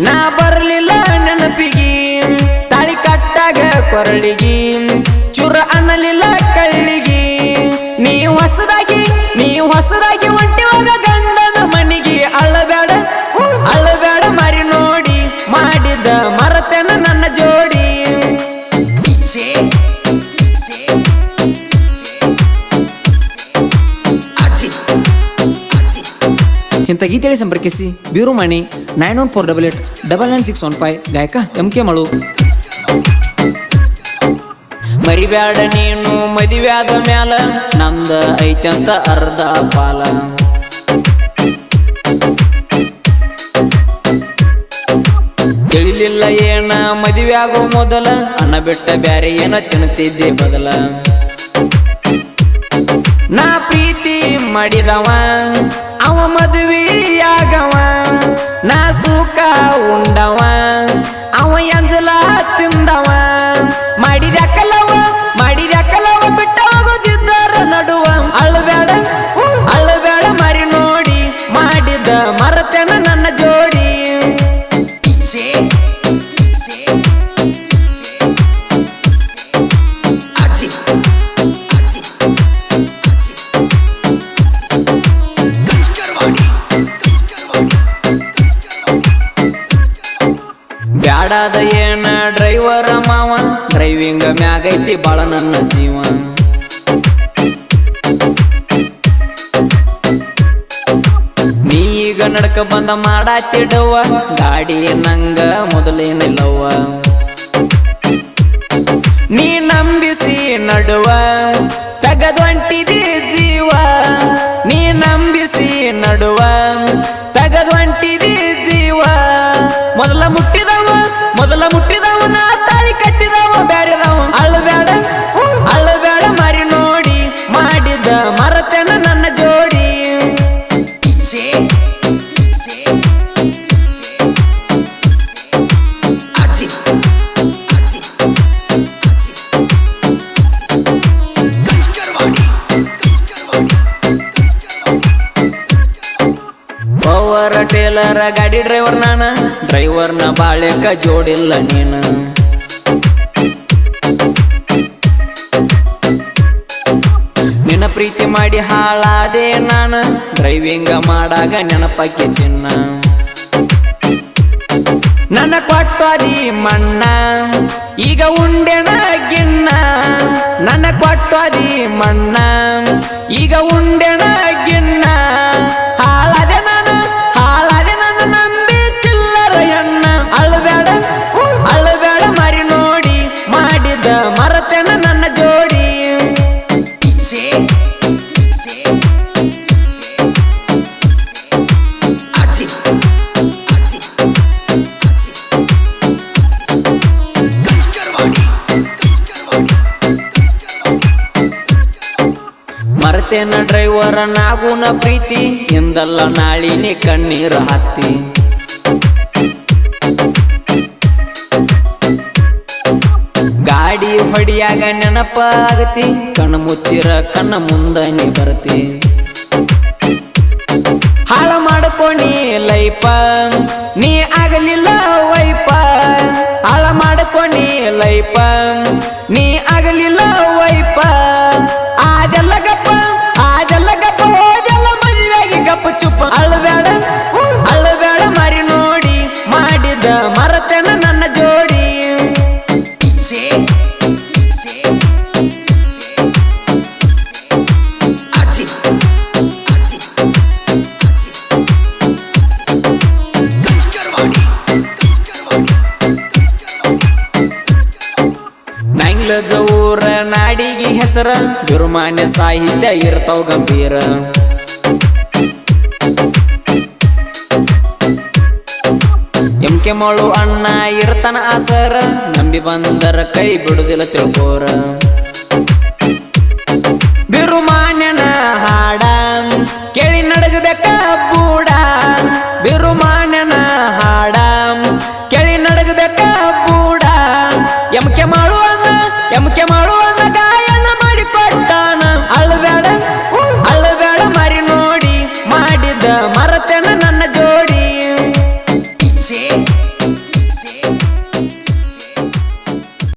ನಾ ಬರಲಿಲ್ಲ ನೆನಪಿಗಿ ತಾಳಿ ಕಟ್ಟಾಗ ಕೊರಳಿಗಿ ಚುರ ಅನ್ನಲಿಲ್ಲ ಕಳ್ಳಿಗಿ ನೀವು ಹೊಸದಾಗಿ ಹೊಂಟಿವಾಗ ಗಂಡನ ಮನಿಗೆ ಅಳಬೇಡ ಮರಿ ನೋಡಿ ಮಾಡಿದ ಮರತೆನ ನನ್ನ ಜೋಡಿ ಇಂಥ ಗೀತೆಯಲ್ಲಿ ಸಂಪರ್ಕಿಸಿ ಬ್ಯೂರುಮಣಿ 9148899615 ಗಾಯಕ MK ಮಳು. ಮರಿಬ್ಯಾಡ ನೀನು ಮದುವ್ಯಾದ ಮ್ಯಾಲ ನಂದ ಐತಂತ ಅರ್ಧ ಪಾಲ ತಿಳಿಲಿಲ್ಲ ಏನ ಮದುವ್ಯಾಗೋ ಮೊದಲ ಅನ್ನ ಬಿಟ್ಟ ಬ್ಯಾರೆ ಏನ ತಿನ್ನುತ್ತಿದ್ದೆ ಬದಲ ನಾ ಪ್ರೀತಿ ಮಾಡಿದವ ಅವ ಮದುವೆಯಾಗವ ನಾ ಸುಖ ಉಂಡವ ಅವ ಎಂಜಲ ತಿಂದವ ಮಾಡಿದ್ಯಾಕಲವ ಬಿಟ್ಟ ಹೋಗೋದಿದ್ದರ ನಡುವ ಅಳಬೇಡ ಮರಿ ನೋಡಿ ಮಾಡಿದ ಮರತೆನ ನನ್ನ ಜೋಡಿ ಬ್ಯಾಡಾದ ಏನ ಡ್ರೈವರ ಮಾವ ಡ್ರೈವಿಂಗ್ ಮ್ಯಾಗೈತಿ ಬಾಳ ನನ್ನ ಜೀವ ನೀ ಈಗ ನಡ್ಕ ಬಂದ ಮಾಡಾತಿಡವ್ವ ಗಾಡಿ ನಂಗ ಮೊದಲೇನಿಲ್ಲವ್ವ ನೀ ನಂಬಿಸಿ ನಡುವ ತಗದ್ವಂಟಿದಿ ಜೀವ ನೀ ನಂಬಿಸಿ ನಡುವ ತಗದ್ವಂಟಿದಿ ಜೀವ ಮೊದಲ ಮುಟ್ಟಿದವ ನಾ ತಾಳಿ ಕಟ್ಟಿದವ ಬ್ಯಾರೆದವ ಅಳಬೇಡ ಮರಿ ನೋಡಿ ಮಾಡಿದ ಮರತೆನ ನನ್ನ ಜೋಡಿ ಪವರ್ ಟೇಲರ್ ಗಾಡಿ ಡ್ರೈವರ್ ನಾನ ಡ್ರೈವರ್ನ ಬಾಳೆಕ ಜೋಡಿಲ್ಲ ನೀನು ನಿನ್ನ ಪ್ರೀತಿ ಮಾಡಿ ಹಾಳಾದೆ ನಾನು ಡ್ರೈವಿಂಗ್ ಮಾಡಾಗ ನೆನಪಕ್ಕೆ ಚಿನ್ನ ನನ್ನ ಕೊಟ್ಟಾದಿ ಮಣ್ಣ ಈಗ ಉಂಡೆನ ಗಿನ್ನ ನನ್ನ ಕೊಟ್ಟಾದಿ ಮಣ್ಣ ಈಗ ಉಂಡೆನ ಗಿನ್ನ ಹಾಳಾದೆ ನಾನು ನಂಬಿ ಚಿಲ್ಲರ ಹೆಣ್ಣ ಅಳಬೇಡ ಮರಿ ನೋಡಿ ಮಾಡಿದ ಮರತೆನ ನನ್ನ ಜೋಡಿ ಮರತೆನ ಡ್ರೈವರ ನಾಗುನ ಪ್ರೀತಿ ಎಂದಲ್ಲ ನಾಳಿನಿ ಕಣ್ಣೀರು ಹತ್ತಿ ಗಾಡಿ ಹೊಡಿಯಾಗ ನೆನಪ ಆಗತಿ ಕಣ್ಣು ಮುಚ್ಚಿರ ಕಣ್ಣ ಮುಂದ ನೀ ಬರ್ತಿ ಹಾಳ ಮಾಡ್ಕೊನಿ ಲೈಫ ನೀ ಆಗಲಿಲ್ಲ ವೈಪ ಹಾಳ ಮಾಡ್ಕೊನಿ ಲೈಫ ನೀ ಆಗಲಿಲ್ಲ ವೈಪ ಅದೆಲ್ಲ ಗಪ್ಪ ಹೋದೆಲ್ಲ ಮದುವೆಗೆ ಗಪ್ಪ ಚುಪ್ಪ ಅಳಬೇಡ ಮರಿ ನೋಡಿ ಮಾಡಿದ ಮರತೆನ ನನ್ನ ಜೋಡಿ ಊರ ನಾಡಿಗೆ ಹೆಸರ ಬಿರುಮಾನ್ಯ ಸಾಹಿತ್ಯ ಇರ್ತಾವ ಗಂಭೀರ MK ಮಳು ಅಣ್ಣ ಇರ್ತಾನ ಆಸರ ನಂಬಿ ಬಂದರ ಕೈ ಬಿಡುದಿಲ್ಲ ತಿಳ್ಕೋರ